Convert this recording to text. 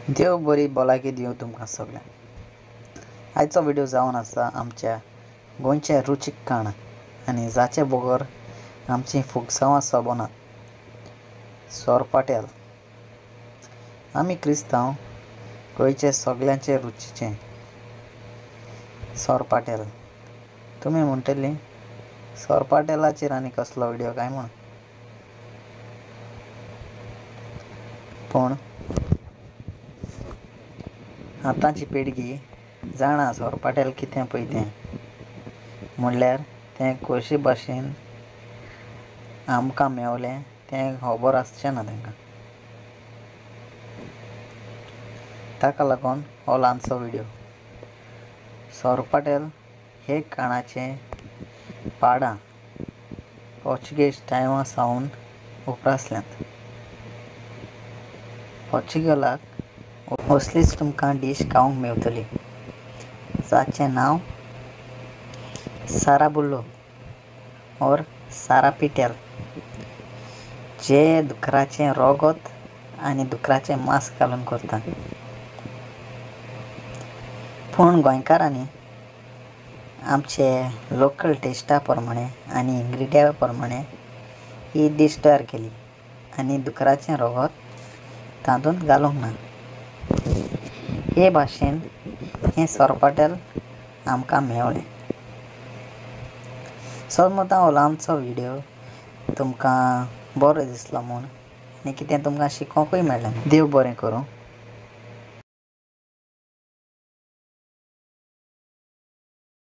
देव बरी भलायकी दिवं तुमकां सगळ्यांक। आयचो व्हिडिओ जावन आसा आमच्या गोंयचे रुचीक खाण आनी जाचे बगर आमचीं फुगसांवां सोबनात। सोरपाटेल आमी क्रिस्तांव गोंयचे सगळ्यांचे रुचीचें सोरपाटेल। तुमी म्हणटलीं सोरपाटेलाचेर आनी कसलो व्हिडिओ काय म्हूण, पूण आतांची पिळगी जाणा सोरपाटेल कितें पळय तें, म्हणल्यार तें कशे भाशेन आमकां मेवलें तें खबर आसचें ना तेंकां। ताका लागून हो ल्हानसो व्हिडिओ। सोरपाटेल हे खाणाचें पाडां पोर्चुगेज टायमा सावन उप्रासल्यांत। पोर्चुगालाक असलीच तुमकां डीश खावंक मेवतली जाचें नांव साराबुलो ओर सारापीटेल, जे दुकराचें रोगत आनी दुकराचें मांस घालून करतात। पूण गोंयकारांनी आमचे लोकल टेस्टा प्रमाणें आनी इंग्रिडियंटा प्रमाणें ही डीश तयार केली आनी दुकराचें रोगत तातूंत घालूंक ना। हे भाशेन हें सोरपाटेल आमकां मेवलें। समज हो ल्हानसो व्हिडिओ तुमकां बरो दिसलो म्हूण आनी कितें तुमकां शिकोवंकूय मेळ्ळें, देव बरें करूं।